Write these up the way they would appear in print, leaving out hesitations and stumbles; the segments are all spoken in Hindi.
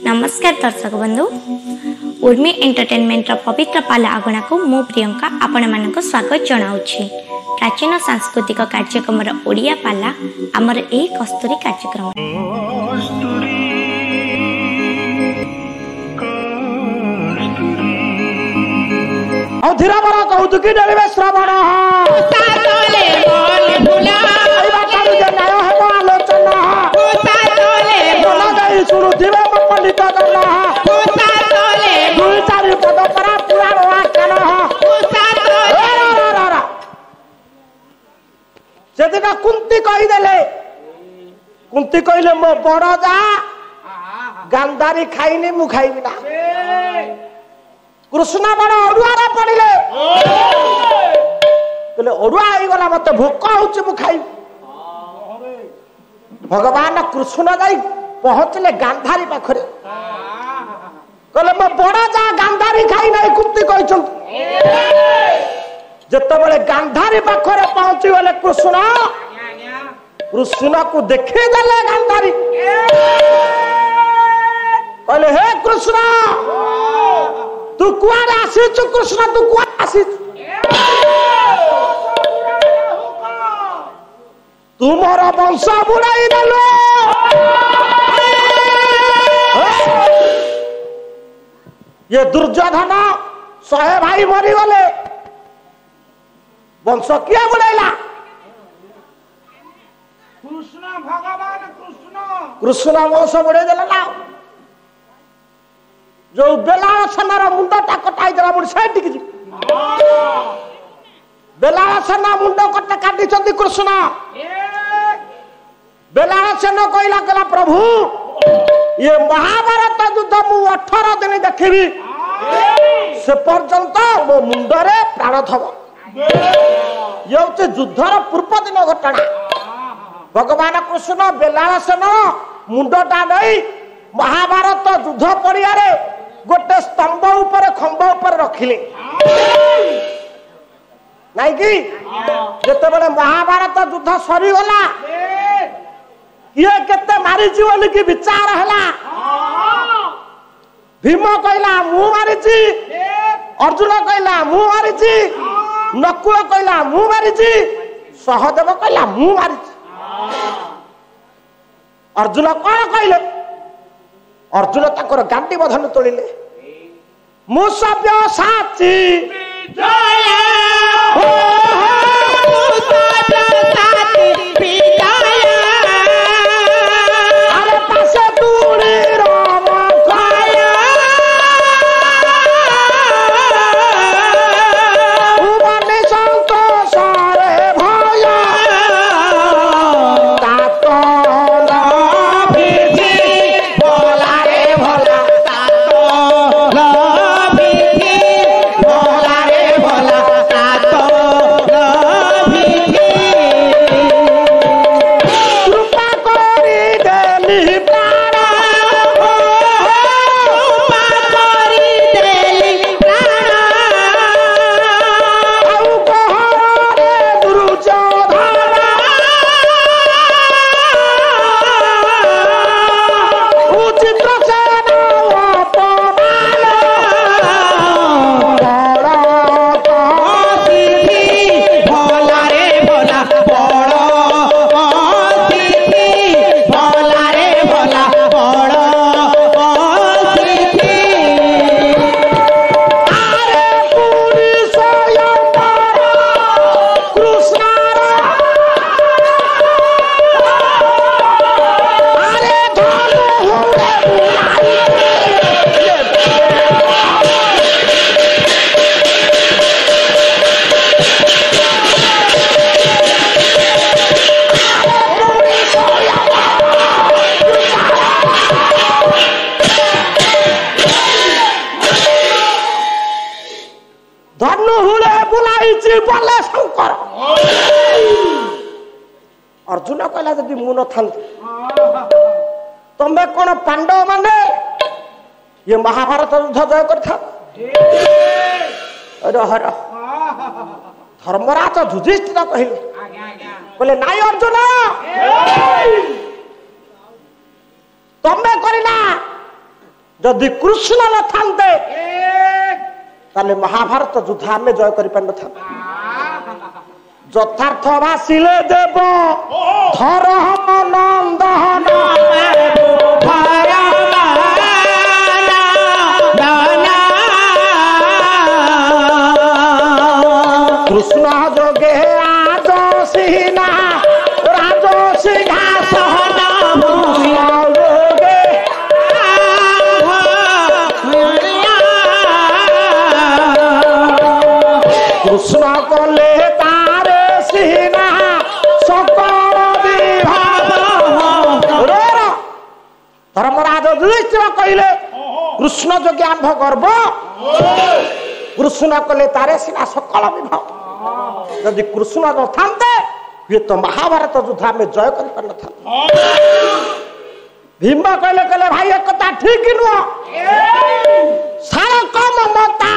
नमस्कार दर्शक बंधु उर्मी एंटरटेनमेंट पवित्र पाला आगणा को मु प्रियंका आपण मानक स्वागत जनाऊँगी। प्राचीन सांस्कृतिक कार्यक्रम ओडिया पाला आमर एही कस्तूरी कार्यक्रम धीराबरा कौतुकी डरिवे श्रवण सातोले बोल भुला आई बाटारु जे न्याय हेबो आलोचना सातोले बोल गई सुनुथिबे पंडित गना सातोले दुई चारि पद परा पुराण वाचन सातोले जेदिका कुंती कहि देले कुंती कहिले मो बड़ जा गांधारी खाइनी मु खाइबी ना कृष्ण बड़ अड़ुआ पड़े कहले अड़ुआ गला मत भोक हो खाई भगवान कृष्ण जाई पहुंचले गांधारी पाखरे कहले मो बड़ा जा गांधारी खाई ना कुंती जिते गांधारी पाखरे पहुंची गले कृष्ण कृष्ण को देखे देले गांधारी कहले हे कृष्ण तू कुआरे आसीचु कृष्ण तू कुआरे आसीचु तू मोर वंश बुड़ाई देलु ये दुर्योधन 100 भाई मरी गले वंश किए बुड़ाइला कृष्ण भगवान कृष्ण वंश बुड़ाई देला ना जो बेलाल सेनार मुंडटा कटाई देला मुझे सेठी की बेलाल सेना मुंड कटा काटी चंदी कृष्ण बेलाल सेना कहला कहला प्रभु ये महाभारत युद्ध मु 18 दिन देखिबी से पर्यंत मो मुंडरे प्राण थब ये होते युद्धर पूर्व दिन घटना भगवान कृष्ण बेलाल सेना मुंडटा नहीं महाभारत युद्ध पड़िया गोटे स्तंभ ऊपर खंभ ऊपर रखिले नहीं कि जिते बड़े महाभारत युद्ध सरीगला किए केते मारिची बोली कि विचार है भीम कहला मु मारिची अर्जुन कहला मु मारिची नकुल कहला मु मारिची सहदेव कहला मु मारिची अर्जुन कौन कहले अर्जुन तकर गांडी बधन तोड़िले मु सभ्य साची अरे पासे तूड़ी राम खाया उबने संतोष रे भया अर्जुन कहला जदि मु न था तुम्हें कौन पांडव माने ये महाभारत युद्ध जय कर धर्मराज युधिष्ठिर कहले नाई अर्जुन तुम्हें करना जदि कृष्ण न थांते ताले महाभारत युद्ध आम जय कर यथार्थ भाषिले देव धर नंदन कृष्ण जोगे आज सिंह राज सिंहासन कृष्ण कले तारे सिंह सकल विभाग धर्मराज युधिष्ठिर कहले कृष्ण जोगे आंभ गर्भ कृष्ण कले तारे सिंह सकल विभाग यदि कृष्ण न थांते ये तो महाभारत युद्ध में जय कर भीम कहले कहले भाई एक कथा ठीक नुह सारक ममता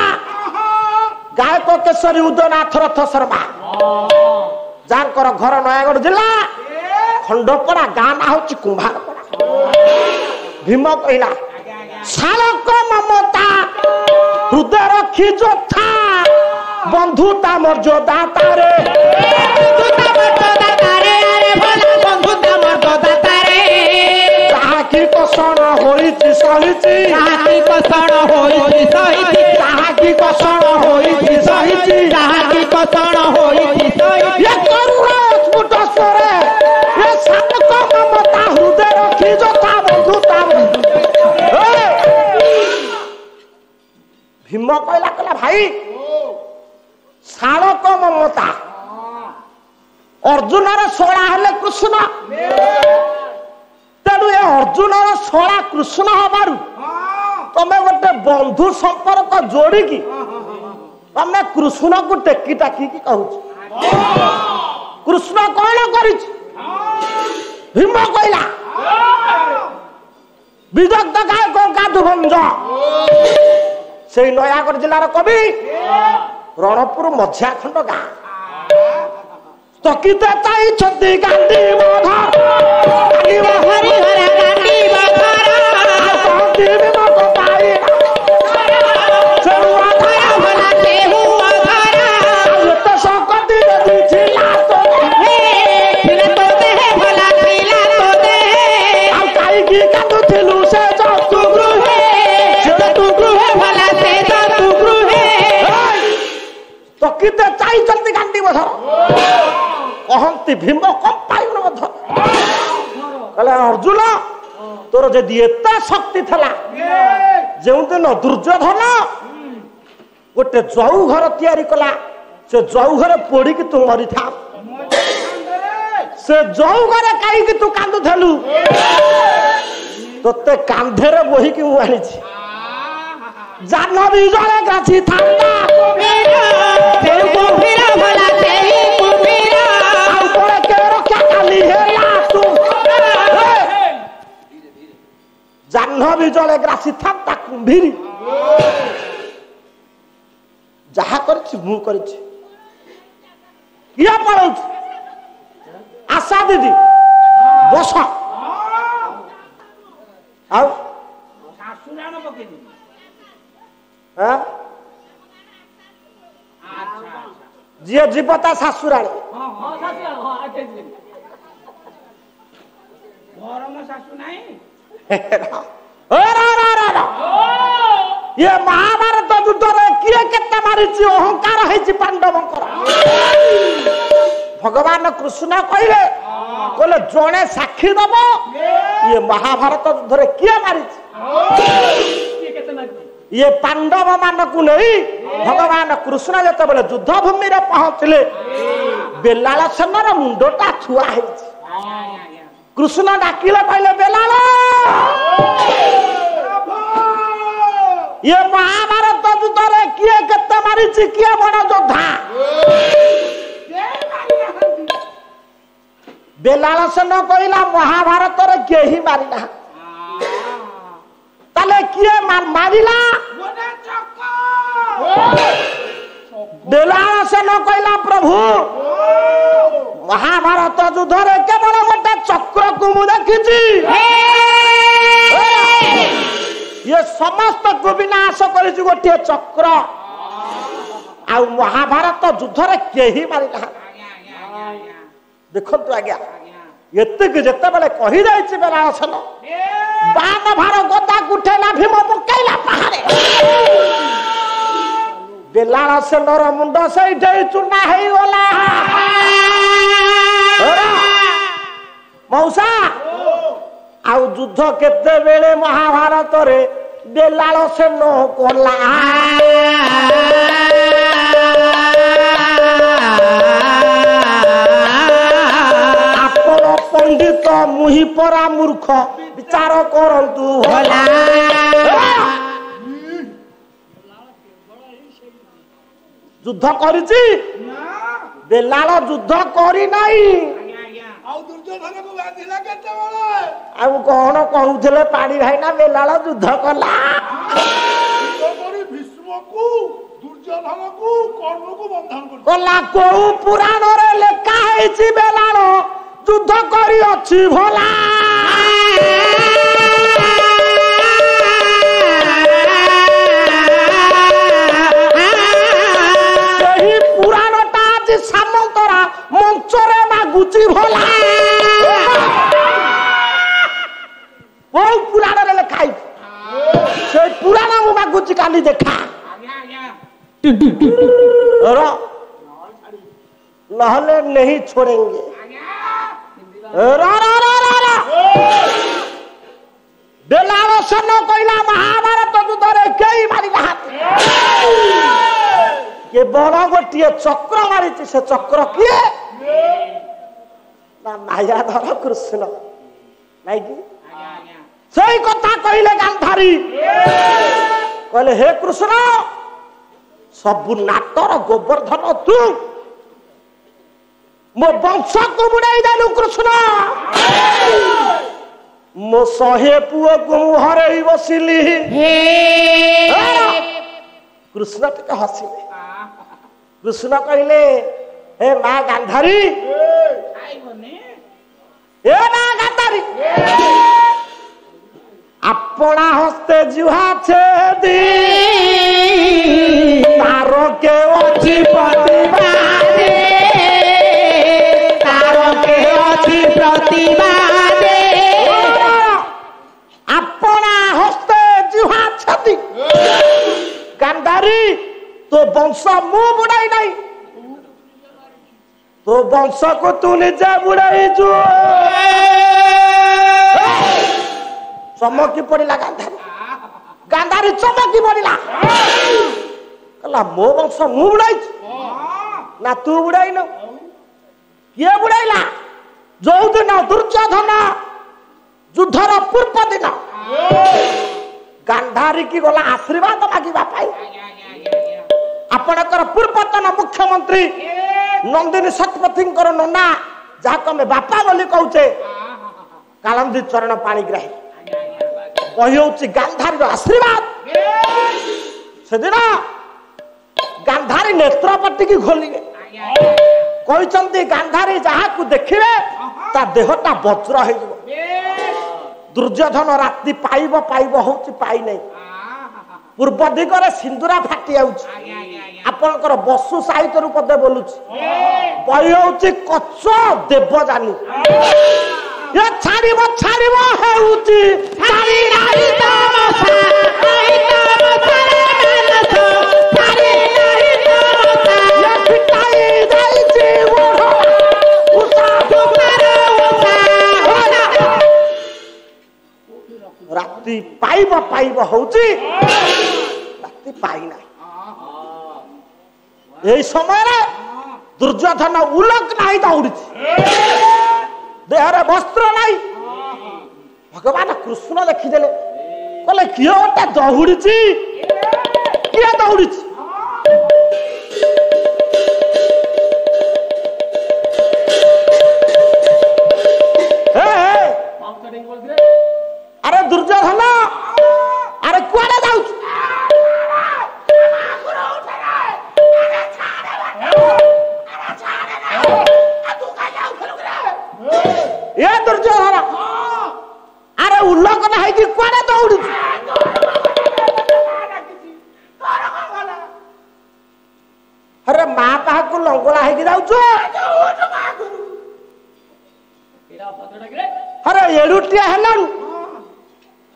गायक केशरी उदयनाथ रथ शर्मा जार घर नयागढ़ जिला खंडपड़ा गाँ ना हूँ कुंभारपड़ा भीम कहला सारक ममता हृदय रखी जोथा बंधुता मर्यादा तारे ताकि कषण होइछि सहिछि ताकि कषण होइछि सहिछि ताकि कषण होइछि सहिछि ताकि कषण होइछि सहिछि ये करुणा स्फुट स्वरे ये साधक ममता हृदय रखी जोता बंधुता भीम कहला कहला भाई साधक ममता अर्जुन शोला हेले कृष्ण तेणु ये अर्जुन शोला कृष्ण हबारू तमे गोटे बंधु संपर्क जोड़ी की तमे कृष्ण को टेकी टाकी कहू कृष्ण कौन कर भीम कहला विदग्ध गायक गाधुभंज से नयागढ़ जिलार कवि रणपुर मझिया खंड गाँ स्तकित चाहते गांधी चलती गांधी बधर कहती भीम कम पाइबन कहले अर्जुन तोर जदि एत शक्ति थला जो दिन दुर्योधन गोटे जऊ घर तैयारी कला से जऊ घर पोड़ी की तू मरी था से जऊ घर कहीं तू कांदुलु तोते कांधे बोही की मु आनी जानवी जले गाछी थांदा जाह्नवी जले ग्रासी था कुंभीरी जहा कर आशा दीदी बस जी जीवता शाशुरा ये महाभारत युद्ध किए केते मारी अहंकार है पांडव भगवान कृष्ण कहले कहले जड़े साक्षी दब ये महाभारत युद्ध किए मारी ये पांडव मान को नहीं भगवान कृष्ण जो युद्ध भूमि में पहुंचले बेलाल सेन मुंडटा छुआ है कृष्ण डाकिले कहले बेलाल ये महाभारत युद्ध किए केते मारी किए बड़ योद्धा बेलाल सेन कहला महाभारत किए ही मारिना ताले किए मारिला बेलाल सेन कहला प्रभु महाभारत युद्ध केवल गोटे चक्र को मु देखी ये समस्त को विनाश कर गोटे चक्र आ महाभारत युद्ध रे केही मारि ना देखंतु आज्ञा एतिक जते बेले कहि जाइछि बेलासन बाण भार गदा गुठेला भीम पकाइला पहाड़े बेलासेनर मुंड सैठे चूना हेई गला मौसा आउ युद्ध केते बेले महाभारत रे बेलासेन कोला पंडित मुही परा मूर्ख विचार करंतु होला युद्ध करिछि बेलाल युद्ध करी नाही आउ दुर्योधन को बांधिला केते बेले आउ कोन कहउथले पाड़ी भाई ना बेलाल युद्ध कला कोरी भीष्म को दुर्योधन को कर्ण को बंधन कर कला को पुराण रे लेखा हैछि बेलाल युद्ध करी अछि भला सेही पुराणटा आज सामंतरा मंचरे मागुची भला ओ पुराण रे लेखाई से पुराण मु मागुची काली देखा रो नहले नहीं छोड़ेंगे बेलासेन कहला महाभारत युद्ध रे केही मारि ना के बड़ गोटे चक्र मारिछि से चक्र किए ना मायाधर कृष्ण नाइ कि सही कथा कहले गांधारी कहले हे कृष्ण सबु नाटर गोवर्धन तू मो वंश को बुड़ाई देलु कृष्ण मो 100 पुओ को हरई बसिली कृष्ण टिके हसिले कृष्ण कहले हे मां गांधारी हे मां गांधारी अपना हस्ते जुहा छेदी तारो के अछि प्रतिबादे प्रतिबादे अपना हस्ते जुहा छति गांधारी तो वंश मु बुड़ाई नहीं तो वंश को तू निजे बुड़ाई जो चमकी पड़िला गांधारी गांधारी चमकी पड़िला कहला मो वंश मु बुड़ाई ना तू बुड़ाई न किए बुड़ाइला जो दिन दुर्योधन युद्धर पूर्व दिन गांधारी की गला आशीर्वाद मागिबा पाई आपणकर पूर्वतन मुख्यमंत्री नंदिनी शतपथी नना जहाँ कमे बापा बोली कहचे कालंदी चरण पाणिग्राही कही गांधारी आशीर्वाद से दिन गांधारी नेत्रपट्टी की खोलिए कहते गांधारी जहाँ को देखिए ता देहटा वज्र हो दुर्योधन राति पाइब पाइब होची पाई नहीं पूर्व दिगरे सिंदूरा फाटी आपणकर बसु साहित्य रूप दे बोलुची बही होची कच्च देवजानी ये छाड़िब छाड़िब हेउची छाड़ी नाही तमसा नाही तमसा मानस छाड़ी नाही तमसा ये पिटाई जाईची ओढो उसा दुमार उसा राति पाइब पाइब होची राति पाई नाही এই সময়ে দুর্যোধন উলক নাই দৌড়িছে দেহরে বস্ত্র নাই ভগবান কৃষ্ণ দেখিদেলে কলে কিয়ে ওটা দৌড়িছি কিয়ে দৌড়িছি আরে দুর্যোধন আরে কুয়াড়ে যাউছ दुर्योधन अरे उल्लंघन है कि कुआड़े दौड़ माँ पाखु लंगड़ा है जाऊଛୁ अरे एड़ुटिया हेलाणु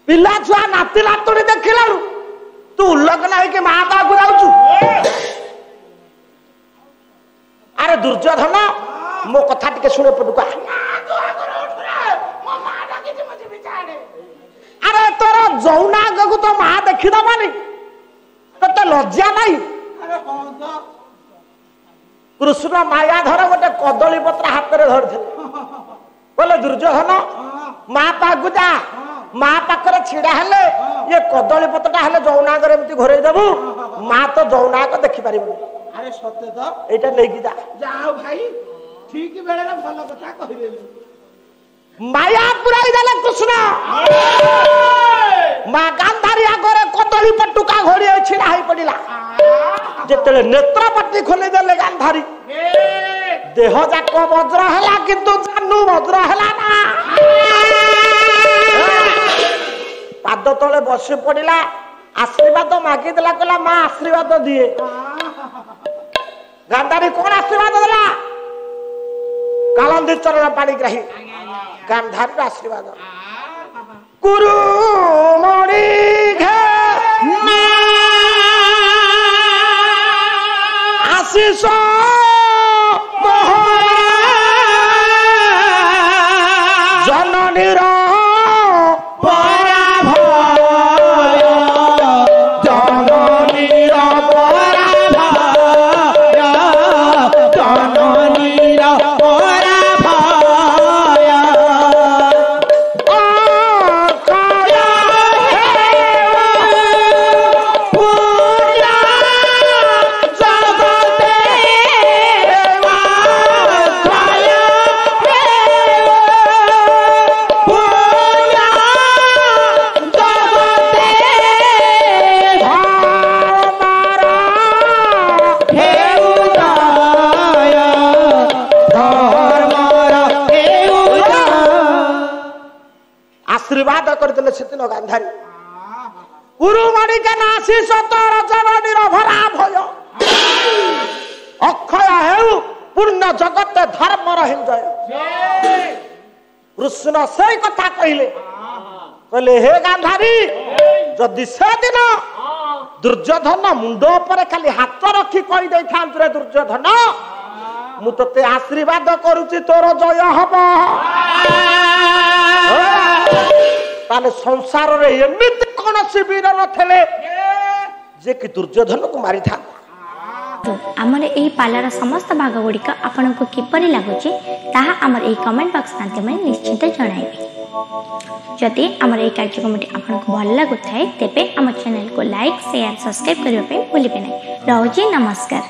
पिला छुआ नाती नातुणी देखिलाणु तू उल्लग्न है माँ पाखु जाऊଛୁ अरे दुर्योधन मो कथा टिके शुणे पटुका अरे तोर जौनाग को तो माँ देखीदबानी तो लज्जा नहीं कृष्ण मायाधर गोटे कदली पत्र हाथ में धरते बोले दुर्योधन माँ पाखु जा माँ पाखरे छिड़ा हेले ये कदली पत्रटा हेले जौनागर एमती घोरे देबू माँ तो जौनाग देखी पारिबनी अरे सत्य तो एटा लेकी जा जाओ भाई ठीक बेले भल कथा कहिदेली माया पुराई देले कृष्ण माँ गांधारी आगरे कदली पटुका घोड़ी छिड़ा ही पड़िला जेतले नेत्र पट्टी खोली देले गांधारी देह जाक वज्र हला किंतु जानू वज्र हला ना पाद तले बसी पड़िला आशीर्वाद मागी देला कहला माँ आशीर्वाद दिए गांधारी कौन आशीर्वाद देला कालंदी चरण पाणिग्राही गांधारी आशीर्वाद कुरु मणि आशीष जननीर आशीर्वाद करदेले सेदिन गांधारी गुरुमणि के नासी सतर जननीर भरा भय अक्षय हेउ पूर्ण जगत धर्म हिंजय कृष्ण से कथा कहले कहले हे गांधारी जदि से दिन दुर्योधन मुंड पर खाली हाथ रखी कहि दै थांत रे दुर्योधन मु तते आशीर्वाद करूची तोर जय हब ताले संसार रे एमिति कोन वीर नथले जे कि दुर्योधन को मारी था आमर एही पालार समस्त भाग गुड़िक आपन को किपरि लागुची ताहा आमर एही कमेंट बॉक्स माध्यम निश्चित जणाइबे जदि आमर एही कार्यक्रमटी आपन को भल लागुथाय तेबे आम चैनल को लाइक शेयर सब्सक्राइब करबे भूलिबे नै। रहूची नमस्कार।